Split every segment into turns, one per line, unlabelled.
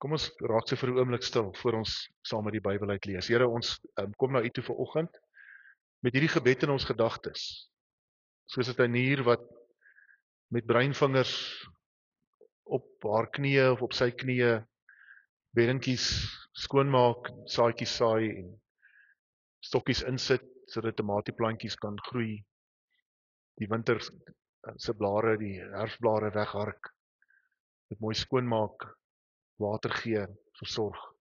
Kom ons raak so vir 'n oomblik stil voor ons saam met die Bybel uit lees. Here, ons kom na U toe vanoggend met hierdie gebed in ons gedagtes. Soos 'n tuinier wat met breinvingers op haar knieë of op sy knieë beddingkies skoonmaak, saadjies saai en stokkies insit sodat tomatieplantjies kan groei. Die winter se blare, die herfsblare weghark, dit mooi skoonmaak, water gee, versorg.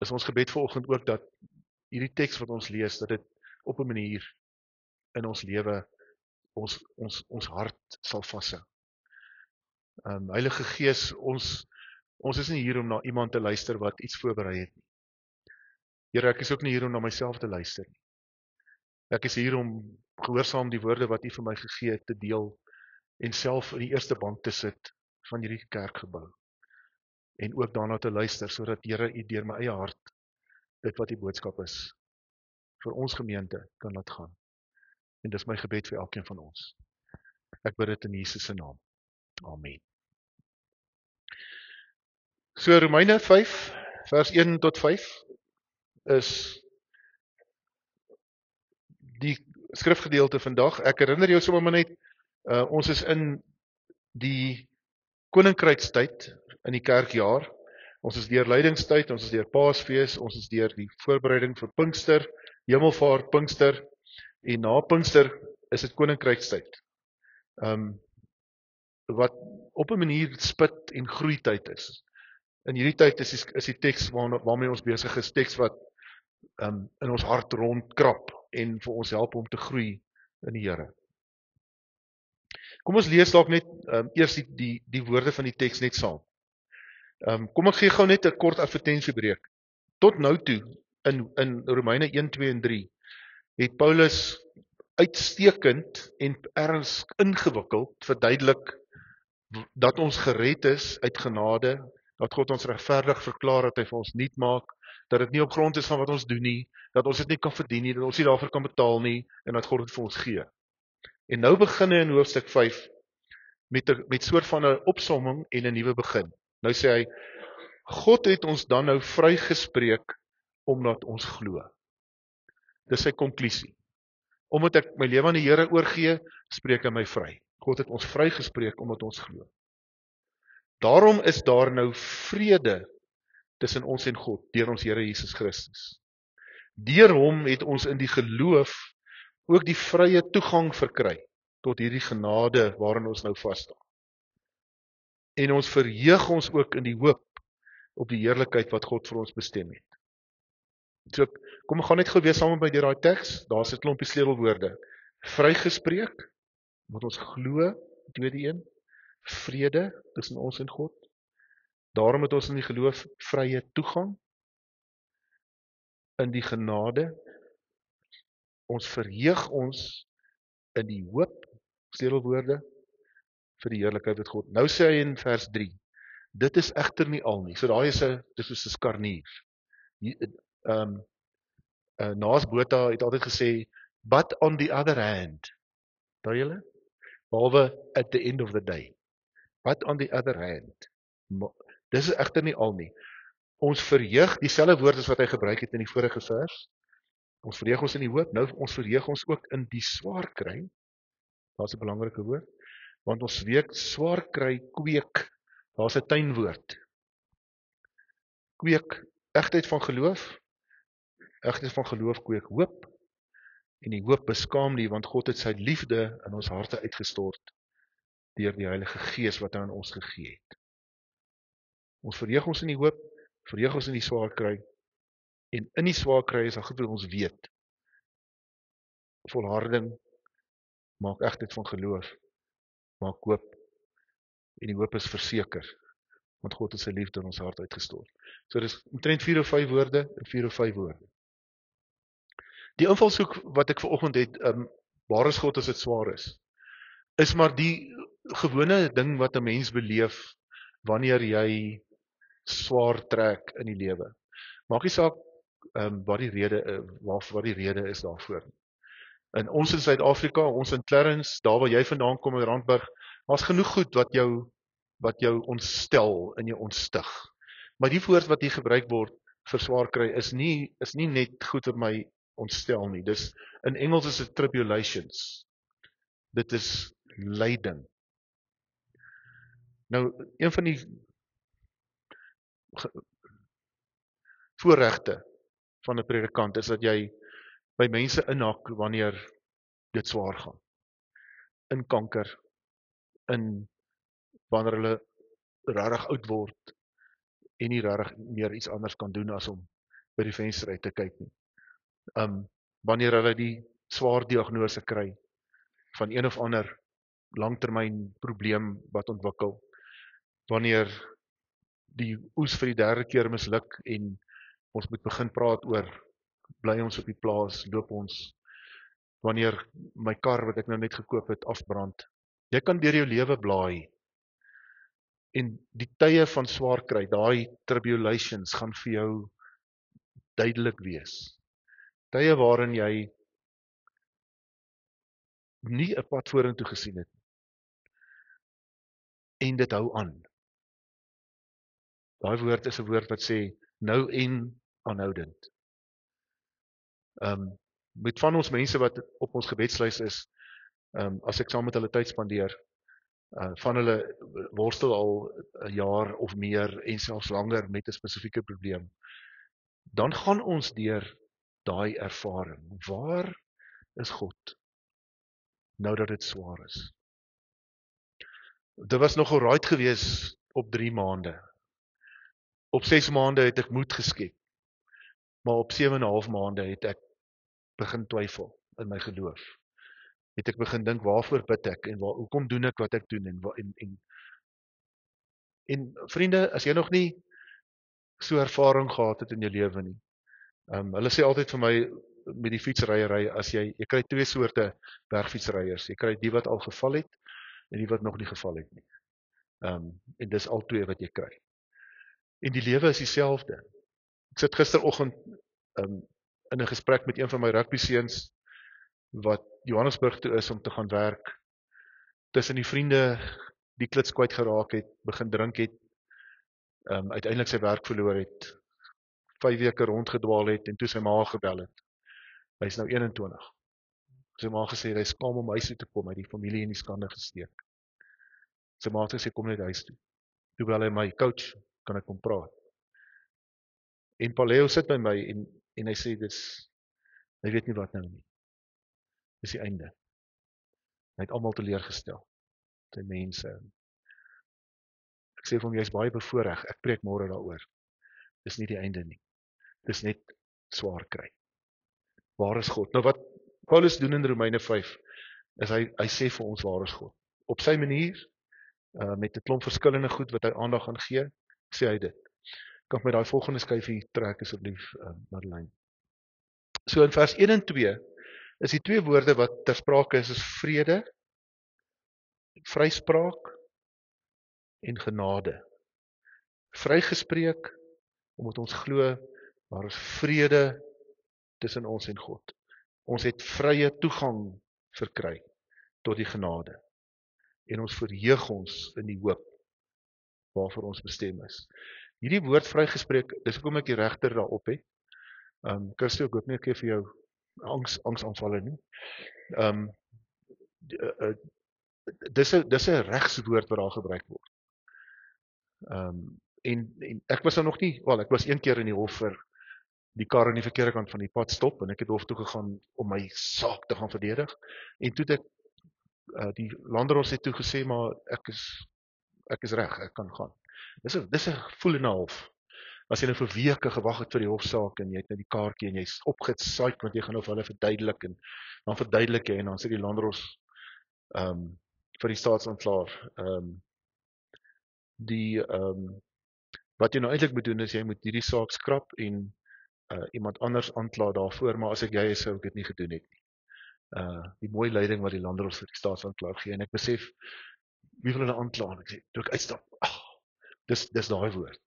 Is ons gebed vanoggend ook dat hierdie teks wat ons lees, dat dit op 'n manier in ons lewe ons hart sal vashou. Heilige Gees, ons is nie hier om na iemand te luister wat iets voorberei het nie. Here, ek is ook nie hier om na myself te luister nie. Ek is hier om gehoorsaam die woorde wat U vir my gegee het te deel en self in die eerste bank te sit van hierdie kerkgebou. En ook daarna te luister sodat Here U deur my eie hart dit wat die boodskap is vir ons gemeente kan laat gaan. En dis my gebed vir elkeen van ons. Ek bid dit in Jesus se naam. Amen. So Romeine 5 vers 1 tot 5 is die skrifgedeelte vandag. Ek herinner jou sommer net, ons is in die koninkrykstyd in die kerkjaar. Ons is deur lydingstyd, ons is deur Paasfees, ons is deur die voorbereiding vir Pinkster, Hemelvaart, Pinkster, en na Pinkster is dit koninkrykstyd. Wat op 'n manier spit en groeityd is. In hierdie tyd is die teks waarmee ons besig is, teks wat in ons hart rondkrap en vir ons help om te groei in die Here. Kom ons lees dalk net eers die woorde van die teks net saam. Kom ek gee gou net 'n kort advertensiebreek. Tot nou toe in Romeine 1, 2 en 3 het Paulus uitstekend en erns ingewikkeld verduidelik dat ons gered is uit genade, dat God ons regverdig verklaar, dat hy vir ons nuut maak, dat dit nie op grond is van wat ons doen nie, dat ons dit nie kan verdien nie, dat ons nie daarvoor kan betaal nie, en dat God dit vir ons gee. En nou begin hy in hoofstuk 5 met soort van 'n opsomming en 'n nuwe begin. Nou sê hy, God het ons dan nou vrygespreek omdat ons glo. Dis sy konklusie. Omdat ek my lewe aan die Here oorgee, spreek hy my vry. God het ons vrygespreek omdat ons glo. Daarom is daar nou vrede tussen ons en God, deur ons Here Jesus Christus. Deur hom het ons in die geloof ook die vrye toegang verkry tot hierdie genade waarin ons nou vas staan. En ons verheug ons ook in die hoop op die heerlikheid wat God vir ons bestem het. So, kom ons gaan net gou weer saam met my deur daai teks. Daar's 'n klompie sleutelwoorde. Vrygespreek, wat ons glo, tweede een, vrede tussen ons en God. Daarom het ons in die geloof vrye toegang in die genade. Ons verheug ons in die hoop, sleutelwoorde, vir die heerlikheid wat God. Nou sê hy in vers 3, dit is egter nie al nie. So daai is dis soos 'n skarnier. Naas Botha het altyd gesê, but on the other hand, daai julle? Behalwe at the end of the day. But on the other hand, dis is egter nie al nie. Ons verheug, dieselfde woord as wat hy gebruik het in die vorige vers. Ons verheug ons in die hoop, nou ons verheug ons ook in die swaar kry. Daar's 'n belangrike woord, want ons weet swaar kry kweek, daar's 'n tuinwoord. Kweek egtheid van geloof, egtheid van geloof kweek hoop, en die hoop beskaam nie, want God het sy liefde in ons harte uitgestort deur die Heilige Gees wat hy aan ons gegee het. Ons verheug ons in die hoop, verheug ons in die swaar kry, en in die swaar kry is daar goed wat ons weet. Volharding maak egtheid van geloof, maak hoop, en die hoop is verseker, want God het sy liefde in ons hart uitgestort. So dis omtrent 4 of 5 woorde, en 4 of 5 woorde. Die invalshoek wat ek vanoggend het, waar is God as dit swaar is maar die gewone ding wat 'n mens beleef, wanneer jy swaar trek in die lewe. Maak nie saak, wat die rede is daarvoor. En ons in Suid-Afrika, ons in Clarence, daar waar jy vandaan kom in Randburg, daar's genoeg goed wat jou ontstel en jou ontstig. Maar die woord wat hier gebruik word vir swaar kry is nie net goed vir my ontstel nie. Dis in Engels is dit tribulations. Dit is lyding. Nou, een van die voorregte van 'n predikant is dat jy by mense inhak wanneer dit swaar gaan. In kanker, in wanneer hulle regtig oud word en nie regtig meer iets anders kan doen as om by die venster uit te kyk nie. Wanneer hulle die swaar diagnose kry van een of ander langtermyn probleem wat ontwikkel, wanneer die oes vir die derde keer misluk en ons moet begin praat oor bly ons op die plaas, loop ons, wanneer my kar wat ek nou net gekoop het afbrand. Jy kan deur jou lewe blaai en die tye van swaar kry, daai tribulations gaan vir jou duidelik wees. Tye waarin jy nie 'n pad vorentoe gesien het en dit hou aan. Daai woord is 'n woord wat sê nou en aanhoudend. Met van ons mense wat op ons gebedslys is, as ek saam met hulle tyd spandeer, van hulle worstel al 'n jaar of meer en selfs langer met 'n spesifieke probleem. Dan gaan ons deur daai ervaring. Waar is God nou dat dit swaar is? Dit was nogal right gewees op 3 maande. Op 6 maande het ek moed geskep. Maar op 7,5 maande het ek begin twyfel in my geloof. Het ek begin dink, waarvoor bid ek en hoekom doen ek wat ek doen en vriende, as jy nog nie so ervaring gehad het in jou lewe nie. Hulle sê altyd vir my met die fietsryery, as jy kry 2 soorte bergfietsryers. Jy kry die wat al geval het en die wat nog nie geval het nie. En dis al 2 wat jy kry. En die lewe is dieselfde. Ek sit gisteroggend in 'n gesprek met een van my rugby seuns wat Johannesburg toe is om te gaan werk. Tussen die vriende die klits kwyt geraak het, begin drink het, uiteindelik sy werk verloor het, 5 weke rondgedwaal het en toe sy ma gebel het. Hy is nou 21. Sy ma gesê hy is skaam om huis toe te kom, hy het die familie in die skande gesteek. Sy ma het gesê kom net huis toe. Toe bel hy my, coach, kan ek kom praat? En Paleo sit by my en hy sê hy weet nie wat nou nie. Dis die einde. Hy het almal teleurgestel. Sy mense. Ek sê vir hom, jy is baie bevoorreg, ek preek môre daaroor. Dis nie die einde nie. Dis net swaar kry. Waar is God? Nou wat Paulus doen in Romeine 5, is hy sê vir ons waar is God. Op sy manier, met 'n klomp verskillende goed wat hy aandag gaan gee, sê hy dit. Kan my daai volgende skyfie trek asseblief, Marlene. So in vers 1 en 2 is die 2 woorde wat ter sprake is vrede, vryspraak en genade. Vrygespreek omdat ons glo daar is vrede tussen ons en God. Ons het vrye toegang verkry tot die genade. En ons verheug ons in die hoop waarvoor ons bestem is. Hierdie woord vrygespreek, dis hoekom ek die regter daarop het. Christo, ek hoop nie ek gee vir jou angsaanvalle nie. Dis 'n regswoord wat daar gebruik word. En ek was nog nie, ek was een keer in die hof vir die kar aan die verkeerde kant van die pad stop en ek het hof toe gegaan om my saak te gaan verdedig. En toe het ek die landros het toe gesê, maar ek is reg, ek kan gaan. Dis 'n voel en 'n half. As jy nou vir weke gewag het vir die hofsaak en jy het nou die kaartjie en jy's opgesaai want jy gaan nou vir hulle verduidelik en dan verduidelik jy en dan sê die landros vir die staatsaanklaer wat jy nou eintlik moet doen is jy moet hierdie saak skrap en iemand anders aankla daarvoor, maar as ek jy is sou ek dit nie gedoen het nie. Die mooi leiding wat die landros vir die staatsaanklaer gee en ek besef wie wil hulle aankla en ek sê toe ek uitstap, dis daai woord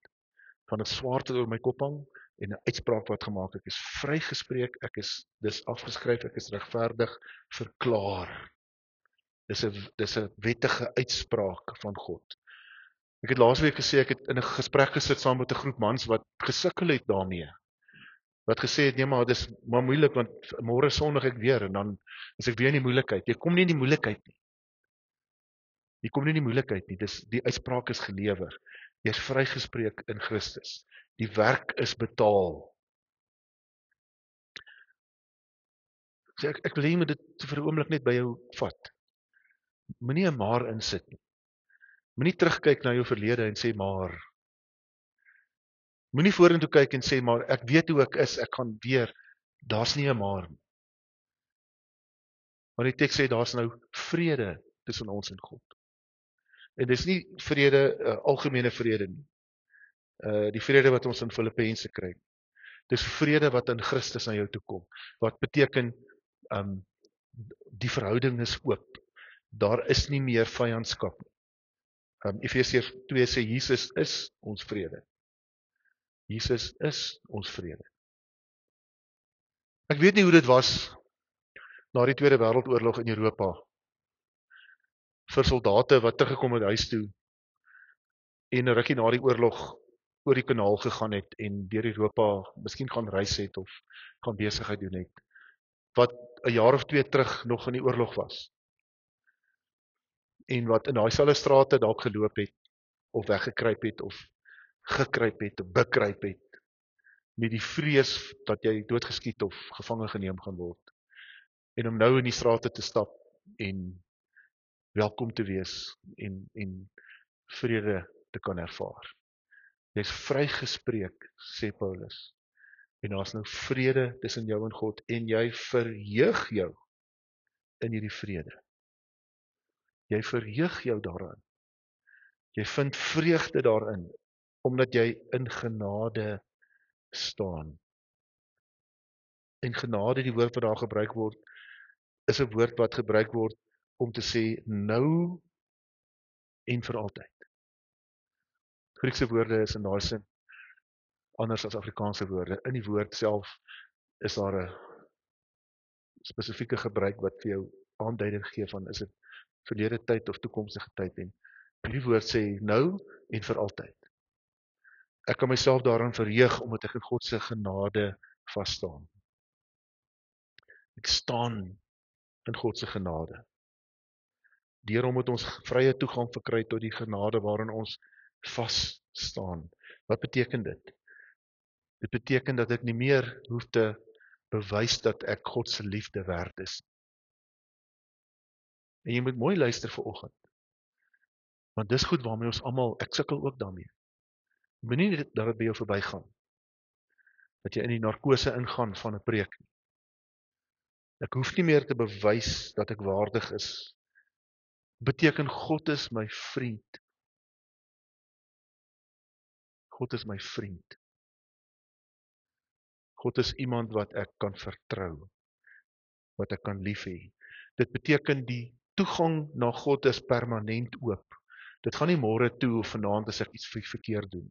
van 'n swaard oor my kop hang en 'n uitspraak wat gemaak ek is vrygespreek, dis afgeskryf, ek is regverdig verklaar. Dis 'n wettige uitspraak van God. Ek het laasweek gesê ek het in 'n gesprek gesit saam met 'n groep mans wat gesukkel het daarmee. Wat gesê het nee maar dis maar moeilik want môre Sondag ek weer en dan is ek weer in die moeilikheid. Jy kom nie in die moeilikheid nie. Jy kom nie in die moeilikheid nie. Dis die uitspraak is gelewer. Jy's vrygespreek in Christus. Die werk is betaal. So ek wil hê jy moet dit vir 'n oomblik net by jou vat. Moenie 'n maar insit nie. Moenie terugkyk na jou verlede en sê maar. Moenie vorentoe kyk en sê maar ek weet hoe ek is, ek gaan weer. Daar's nie 'n maar nie. Maar die teks sê daar's nou vrede tussen ons en God. En dis nie vrede, algemene vrede nie. Die vrede wat ons in Filippense kry. Dis vrede wat in Christus na jou toe kom. Wat beteken die verhouding is oop. Daar is nie meer vyandskap nie. Efesiërs 2 sê Jesus is ons vrede. Jesus is ons vrede. Ek weet nie hoe dit was na die Tweede Wêreldoorlog in Europa vir soldate wat teruggekom het huis toe en 'n rukkie na die oorlog oor die kanaal gegaan het en deur Europa miskien gaan reis het of gaan besigheid doen het. Wat 'n jaar of 2 terug nog in die oorlog was. En wat in daai selfde strate dalk geloop het of weggekruip het of gekruip het of bekruip het met die vrees dat jy doodgeskiet of gevange geneem gaan word. En om nou in die strate te stap en welkom te wees en vrede te kan ervaar. Jy's vrygespreek, sê Paulus. En daar's nou vrede tussen jou en God en jy verheug jou in hierdie vrede. Jy verheug jou daarin. Jy vind vreugde daarin omdat jy in genade staan. En genade, die woord wat daar gebruik word, is 'n woord wat gebruik word om te sê nou en vir altyd. Griekse woorde is in daai sin anders as Afrikaanse woorde. In die woord self is daar 'n spesifieke gebruik wat vir jou aanduiding gee van is dit verlede tyd of toekomstige tyd en die woord sê nou en vir altyd. Ek kan myself daarin verheug omdat ek in God se genade vas staan. Ek staan in God se genade. Deur hom het ons vrye toegang verkry tot die genade waarin ons vas staan. Wat beteken dit? Dit beteken dat ek nie meer hoef te bewys dat ek God se liefde werd is. En jy moet mooi luister vanoggend. Want dis goed waarmee ons almal, ek sukkel ook daarmee. Moenie dat dit by jou verbygaan. Dat jy in die narkose ingaan van 'n preek. Ek hoef nie meer te bewys dat ek waardig is. Beteken God is my vriend. God is my vriend. God is iemand wat ek kan vertrou. Wat ek kan lief hê. Dit beteken die toegang na God is permanent oop. Dit gaan nie môre toe of vanaand as ek iets verkeerd doen.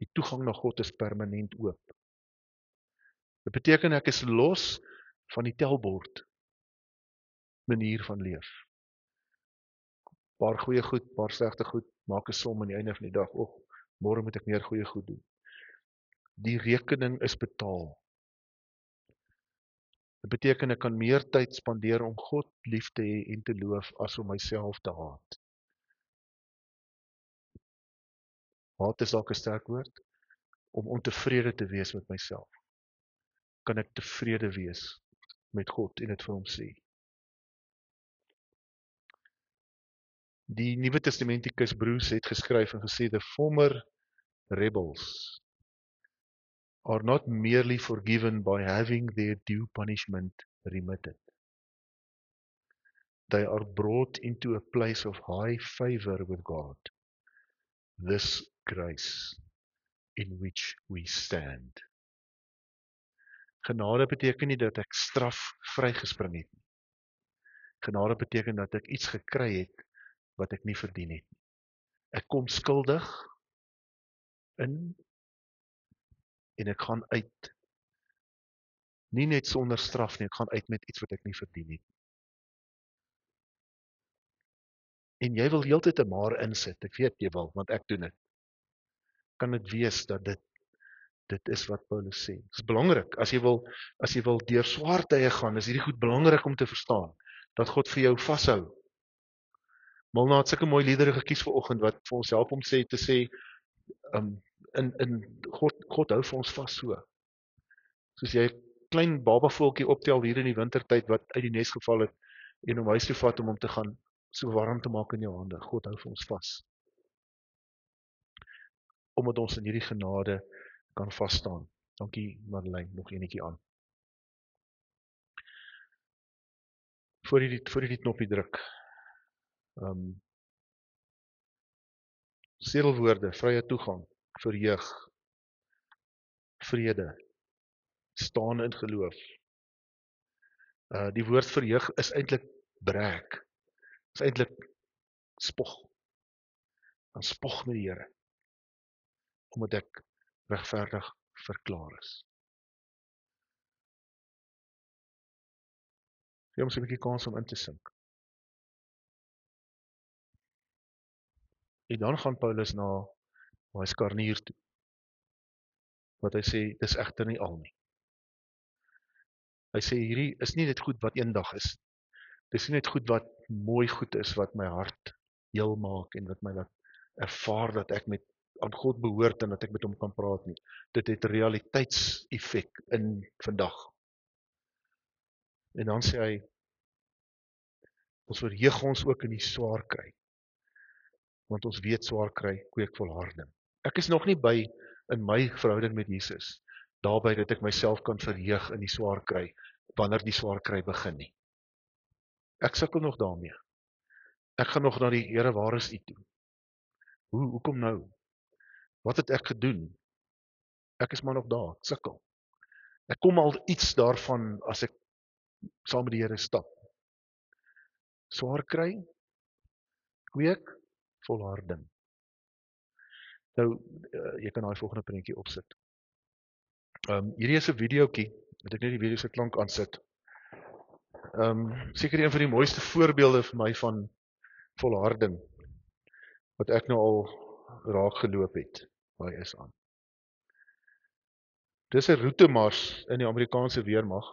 Die toegang na God is permanent oop. Dit beteken ek is los van die telbord manier van leef. Paar goeie goed, paar slegte goed, maak 'n som aan die einde van die dag. Môre moet ek meer goeie goed doen. Die rekening is betaal. Dit beteken ek kan meer tyd spandeer om God lief te hê en te loof as om myself te haat. Haat is dalk 'n sterk woord. Om ontevrede te wees met myself. Kan ek tevrede wees met God en dit vir hom sê. Die Nuwe Testamentikus Bruce het geskryf en gesê the former rebels are not merely forgiven by having their due punishment remitted. They are brought into a place of high favor with God. This grace in which we stand. Genade beteken nie dat ek straf vrygespring het nie. Genade beteken dat ek iets gekry het wat ek nie verdien het nie. Ek kom skuldig in en ek gaan uit. Nie net sonder straf nie, ek gaan uit met iets wat ek nie verdien het nie. en jy wil heeltyd 'n maar insit, ek weet jy wil, want ek doen dit, kan dit wees dat dit is wat Paulus sê. Dit is belangrik, as jy wil deur swaar tye gaan, is hierdie goed belangrik om te verstaan, dat God vir jou vashou. Milna het sulke mooi liedere gekies vanoggend, wat vir ons help om te sê, God hou vir ons vas so. Soos jy 'n klein babavoeltjie optel hier in die wintertyd, wat uit die nes geval het, en om huis toe vat om hom te gaan so warm te maak in jou hande. God hou vir ons vas. Omdat ons in hierdie genade kan vasstaan. Dankie Madeleine, nog enetjie aan. Voor jy die knoppie druk. Sleutelwoorde, vrye toegang, verheug, vrede, staan in geloof. Die woord verheug is eintlik brek. Is eintlik spog. Dan spog met die Here. Omdat ek regverdig verklaar is. Gee ons 'n bietjie kans om in te sink. En dan gaan Paulus na daai skarnier toe. Wat hy sê, dis egter nie al nie. Hy sê hierdie is nie net goed wat eendag is. Dis nie net goed wat mooi goed is, wat my hart heel maak en wat my laat ervaar dat ek aan God behoort en dat ek met hom kan praat nie. Dit het realiteitseffek in vandag. En dan sê hy, ons verheug ons ook in die swaar kry. Want ons weet swaar kry kweek volharding. Ek is nog nie by in my verhouding met Jesus, daarby dat ek myself kan verheug in die swaar kry, wanneer die swaar kry begin nie. Ek sukkel nog daarmee. Ek gaan nog na die Here, waar is U toe? Hoekom nou? Wat het ek gedoen? Ek is maar nog daar, ek sukkel. Ek kom al iets daarvan as ek saam met die Here stap. Swaar kry, kweek, volharding. Nou, jy kan daai volgende prentjie opsit. Hierdie is 'n videoetjie, wat ek net die video se klank aansit. Seker een van die mooiste voorbeelde vir my van volharding, wat ek nou al raak geloop het, waar hy is aan. Dis 'n roetemars in die Amerikaanse weermag,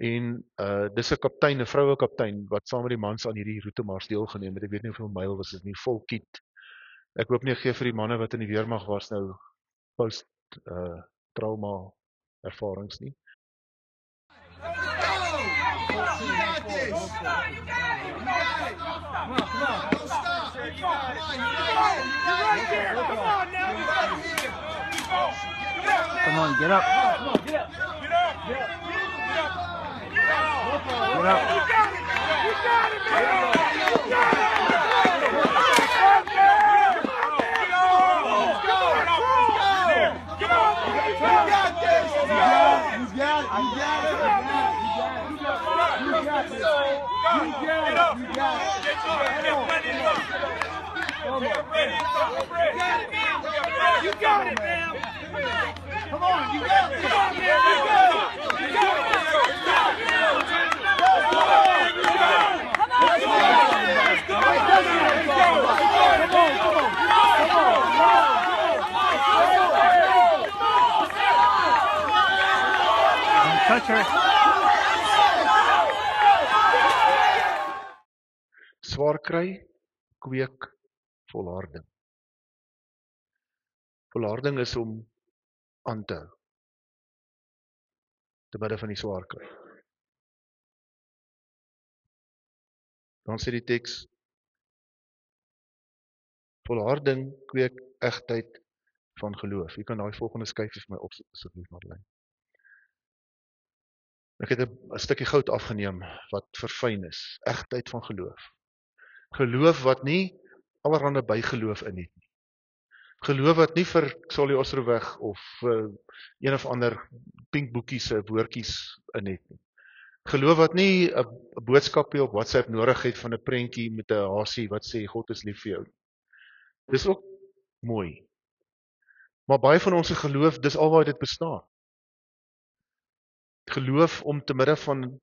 en dis 'n kaptein, 'n vroue kaptein, wat saam met die mans aan hierdie roetemars deelgeneem het. Ek weet nie hoeveel myl was dit nie, vol kiet. Ek hoop nie ek gee vir die manne wat in die weermag was nou post-trauma ervarings nie.
Come on, get up. Get up. You got it, man. Come on, you got it. Come on, man. You got it. Touch her.
Swaar kry, kweek, volharding. Volharding is om aan te hou, te midde van die swaar kry. Dan sê die teks, volharding kweek egtheid van geloof. Jy kan daai volgende skyfie vir my opsit, asseblief Madeleine. Ek het 'n stukkie goud afgeneem wat verfyn is, egtheid van geloof. Geloof wat nie allerhande bygeloof in het nie. Geloof wat nie vir Solly Osterweg of een of ander pink boekies se woordjies in het nie. Geloof wat nie 'n boodskapie op WhatsApp nodig het van 'n prentjie met 'n hasie wat sê God is lief vir jou. Dis ook mooi. Maar baie van ons geloof, dis alwaar dit bestaan. Geloof om te midde van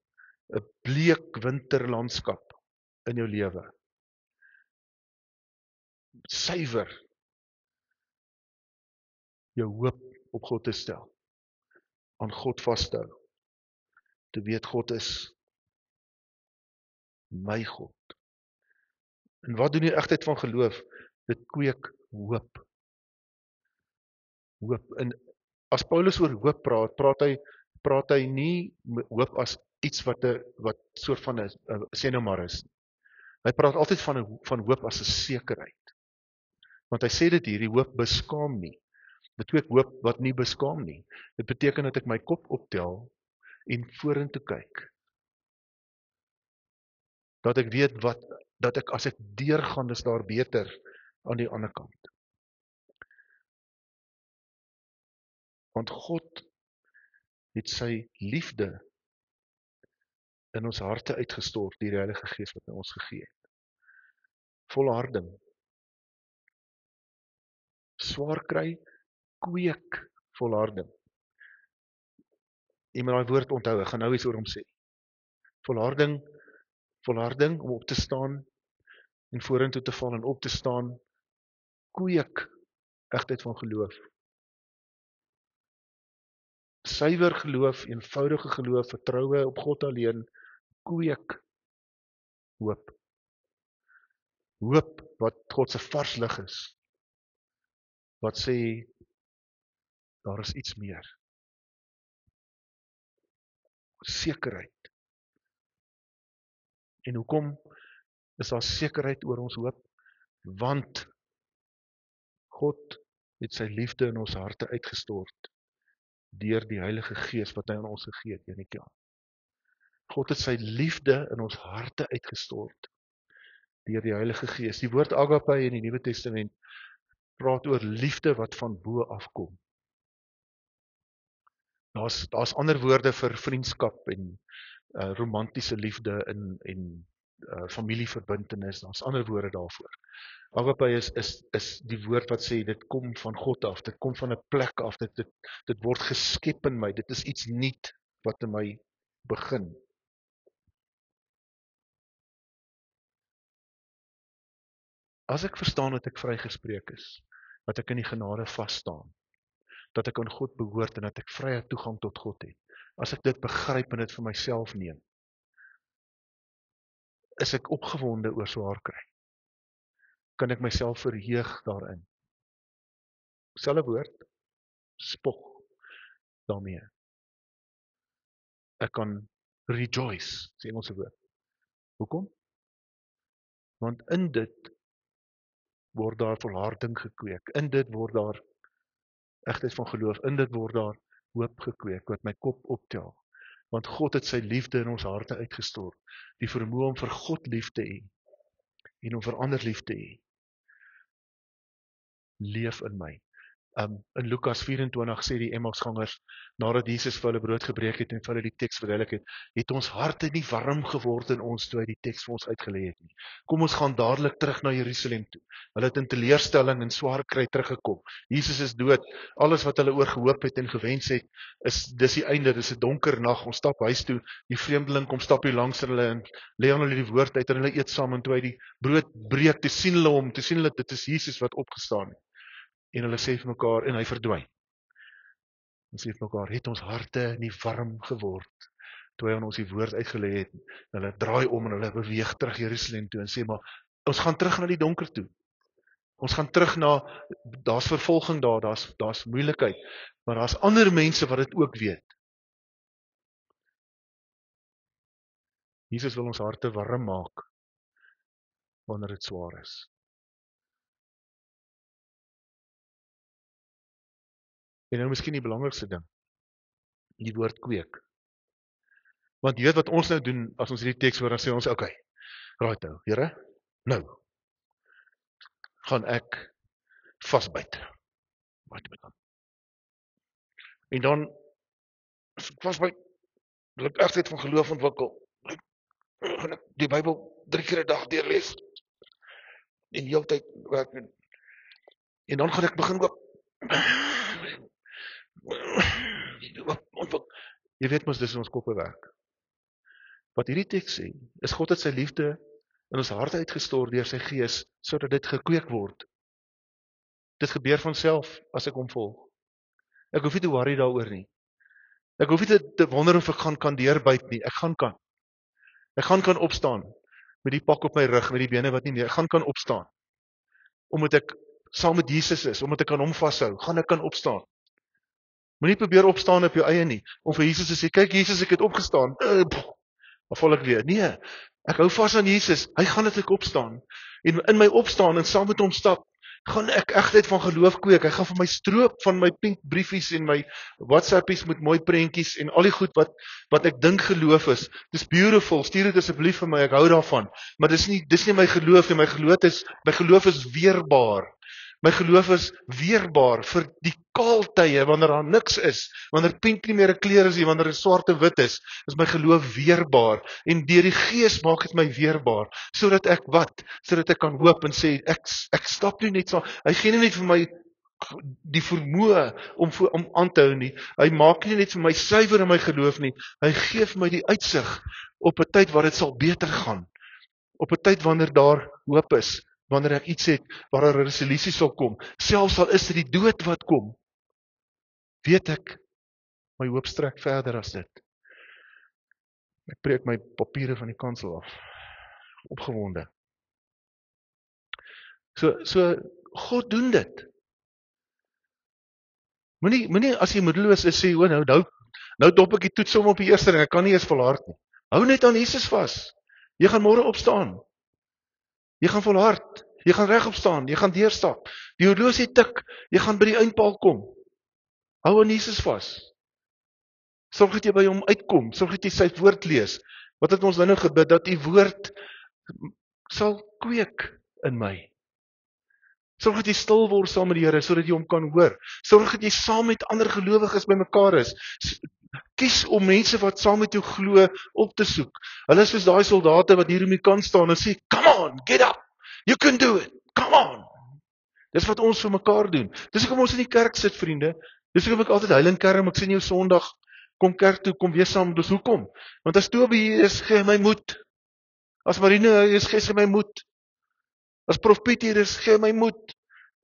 'n bleek winterlandskap in jou lewe suiwer jou hoop op God te stel, aan God vas te hou, te weet God is my God. En wat doen die egtheid van geloof? Dit kweek hoop. Hoop. En as Paulus oor hoop praat hy nie hoop as iets wat soort van 'n sê nou maar is. Hy praat altyd van hoop as 'n sekerheid. Want hy sê dit hier, die hoop beskaam nie. Dit kweek hoop wat nie beskaam nie. Dit beteken dat ek my kop optel en vorentoe kyk. Dat ek weet dat ek as ek deurgaan, is daar beter aan die ander kant. Want God het sy liefde in ons harte uitgestort deur die Heilige Gees wat hy ons gegee het. Volharding. Swaar kry, kweek volharding. Jy moet daai woord onthou, ek gaan nou iets oor hom sê. Volharding om op te staan en vorentoe te val en op te staan, kweek egtheid van geloof. Suiwer geloof, eenvoudige geloof, vertroue op God alleen, kweek hoop. Hoop wat God se vars lig is. Wat sê, daar is iets meer. Sekerheid. En hoekom is daar sekerheid oor ons hoop? Want God het sy liefde in ons harte uitgestort deur die Heilige Gees wat hy aan ons gegee het, Janetjie. God het sy liefde in ons harte uitgestort deur die Heilige Gees. Die woord agape in die Nuwe Testament praat oor liefde wat van bo afkom. Daar's ander woorde vir vriendskap en romantiese liefde en familieverbintenis, daar's ander woorde daarvoor. Agape is die woord wat sê, dit kom van God af, dit kom van 'n plek af, dit word geskep in my, dit is iets nuut wat in my begin. As ek verstaan dat ek vrygespreek is, dat ek in die genade vas staan, dat ek aan God behoort en dat ek vrye toegang tot God het, as ek dit begryp en dit vir myself neem, is ek opgewonde oor swaar kry. Kan ek myself verheug daarin. Selfe woord, spog daarmee. Ek kan rejoice, sê Engelse woord. Hoekom? Want in dit word daar volharding gekweek, in dit word daar egtheid van geloof, in dit word daar hoop gekweek, wat my kop optel. Want God het sy liefde in ons harte uitgestort, die vermoë om vir God lief te hê, en om vir ander lief te hê, leef in my. In Lukas 24 sê die Emmausgangers, nadat Jesus vir hulle brood gebreek het en vir hulle die teks verduidelik het ons harte nie warm geword in ons toe hy die teks vir ons uitgelê het nie. Kom ons gaan dadelik terug na Jerusalem toe. Hulle het in teleurstelling en swaar kry teruggekom. Jesus is dood. Alles wat hulle oor gehoop het en gewens het, dis die einde, dis 'n donker nag. Ons stap huis toe. Die vreemdeling kom stap hier langs hulle en lê aan hulle die woord uit en hulle eet saam en toe hy die brood breek, toe sien hulle hom, toe sien hulle dit is Jesus wat opgestaan het. En hulle sê vir mekaar, en hy verdwyn. Ons sê vir mekaar, het ons harte nie warm geword, toe hy aan ons die woord uitgelê het, en hulle draai om en hulle beweeg terug Jerusalem toe, en sê maar, ons gaan terug na die donker toe. Ons gaan terug na, daar's vervolging daar, daar's moeilikheid, maar daar's ander mense wat dit ook weet. Jesus wil ons harte warm maak, wanneer dit swaar is. En nou miskien die belangrikste ding, die woord kweek. Want jy weet wat ons nou doen, as ons hierdie teks hoor, dan sê ons, okay, right nou, Here, nou, gaan ek vasbyt. En dan, as ek vasbyt, wil ek egtheid van geloof ontwikkel, gaan ek die Bybel 3 keer 'n dag deurlees, en die hele tyd werk, en dan gaan ek begin ook, jy weet mos dis in ons koppe werk. Wat hierdie teks sê, is God het sy liefde in ons harte uitgestort deur sy Gees, sodat dit gekweek word. Dit gebeur van self as ek hom volg. Ek hoef nie te worry daaroor nie. Ek hoef nie te wonder of ek kan deurbyt nie. Ek gaan kan. Ek gaan kan opstaan met die pak op my rug, met die bene wat nie meer. Ek gaan kan opstaan. Omdat ek saam met Jesus is, omdat ek aan hom vashou, gaan ek kan opstaan. Moenie probeer opstaan op jou eie nie, om vir Jesus te sê, kyk Jesus, ek het opgestaan. Dan val ek weer. Nee, ek hou vas aan Jesus. Hy gaan dit ek opstaan. En in my opstaan en saam met hom stap, gaan ek egtheid van geloof kweek. Hy gaan vir my stroop van my pink briefies en my WhatsAppies met mooi prentjies en al die goed wat ek dink geloof is. Dis beautiful. Stuur dit asseblief vir my. Ek hou daarvan. Maar dis nie my geloof nie. My geloof is weerbaar. My geloof is weerbaar vir die kaaltye wanneer daar niks is, wanneer pink nie meer 'n kleur is nie, wanneer dit swart en wit is my geloof weerbaar en deur die Gees maak dit my weerbaar sodat ek sodat ek kan hoop en sê ek stap nie net so. Hy gee nie net vir my die vermoë om aan te hou nie. Hy maak nie net vir my suiwer in my geloof nie. Hy gee vir my die uitsig op 'n tyd waar dit sal beter gaan. Op 'n tyd wanneer daar hoop is. Wanneer ek iets het waar 'n resolusie sal kom, selfs al is dit die dood wat kom, weet ek, my hoop strek verder as dit. Ek breek my papiere van die kansel af, opgewonde. So God doen dit. Moenie as jy moedeloos is sê, nou dop ek die toets om op die eerste ring, ek kan nie eens volhard nie. Hou net aan Jesus vas. Jy gaan môre opstaan. Jy gaan volhard, jy gaan regop staan, jy gaan deurstap. Die horlosie tik, jy gaan by die eindpaal kom. Hou aan Jesus vas. Sorg dat jy by hom uitkom, sorg dat jy sy woord lees. Wat het ons nou gebid, dat die woord sal kweek in my. Sorg dat jy stil word saam met die Here, sodat jy hom kan hoor. Sorg dat jy saam met ander gelowiges by mekaar is. Kies om mense wat saam met jou glo op te soek. Hulle is soos daai soldate wat hier om die kant staan en sê, come on, get up, you can do it, come on. Dis wat ons vir mekaar doen. Dis hoekom ons in die kerk sit, vriende. Dis hoekom ek altyd heiling kerm, ek sien jou Sondag, kom kerk toe, kom wees saam, dis hoekom. Want as Toby hier is, gee my moed. As Marine hier is, gee my moed. As Prof Piet hier is, gee my moed.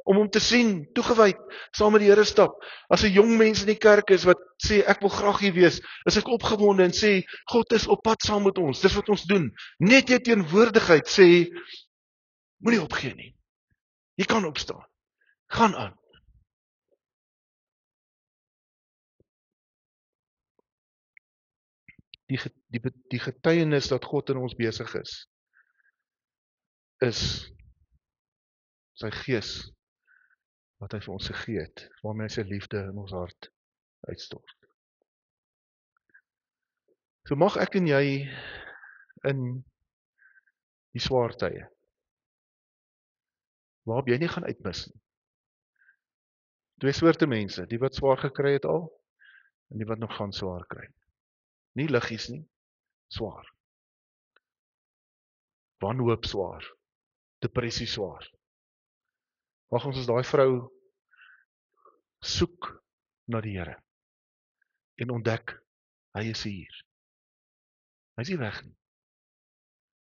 Om hom te sien, toegewyd, saam met die Here stap. As 'n jong mens in die kerk is wat sê ek wil graag hier wees, is ek opgewonde en sê God is op pad saam met ons. Dis wat ons doen. Net jy teenwoordigheid sê moenie opgee nie. Jy kan opstaan. Gaan aan. Die getuienis dat God in ons besig is sy Gees wat hy vir ons gegee het, waarmee hy sy liefde in ons hart uitstort. So mag ek en jy in die swaar tye, waarop jy nie gaan uitmis nie. Twee soorte mense, die wat swaar gekry het al, en die wat nog gaan swaar kry. Nie liggies nie, swaar. Wanhoop swaar, depressie swaar. Mag ons as daai vrou soek na die Here en ontdek, hy is hier. Hy is nie weg nie.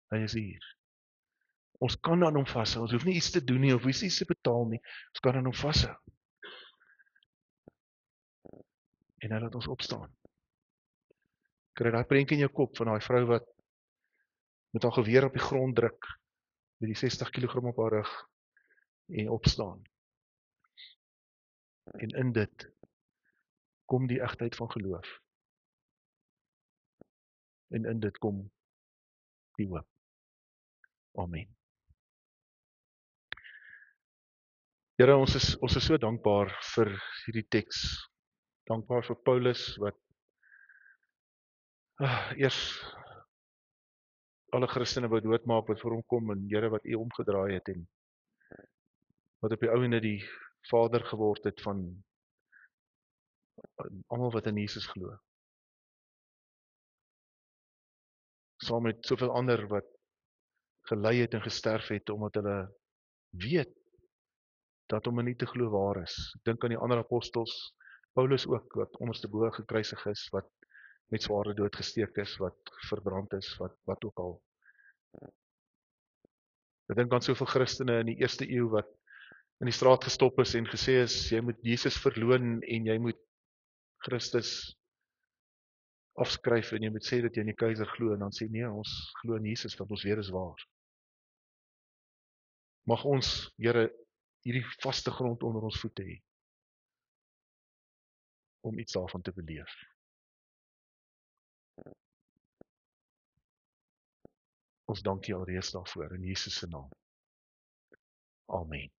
Hy is hier. Ons kan aan hom vashou. Ons hoef nie iets te doen nie, of iets te betaal nie. Ons kan aan hom vashou. En hy laat ons opstaan. Kry daai prentjie in jou kop van daai vrou wat met haar geweer op die grond druk, met die 60 kg op haar rug en opstaan. En in dit kom die egtheid van geloof. En in dit kom die hoop. Amen. Here, ons is so dankbaar vir hierdie teks. Dankbaar vir Paulus wat eers alle Christene wou doodmaak wat vir hom kom en Here wat U omgedraai het en wat op die ou ende die Vader geword het van almal wat in Jesus glo. Saam met soveel ander wat gelei het en gesterf het omdat hulle weet dat om nie te glo waar is. Ek dink aan die ander apostels, Paulus ook wat onderste bo gekruisig is, wat met sware dood gesteek is, wat verbrand is, wat ook al. Ek dink aan soveel Christene in die eerste eeu wat in die straat gestop is en gesê is, jy moet Jesus verloon en jy moet Christus afskryf en jy moet sê dat jy in die keiser glo en dan sê nee, ons glo in Jesus want ons weet is waar. Mag ons, Here, hierdie vaste grond onder ons voete hê om iets daarvan te beleef. Ons dank U alreeds daarvoor in Jesus se naam. Amen.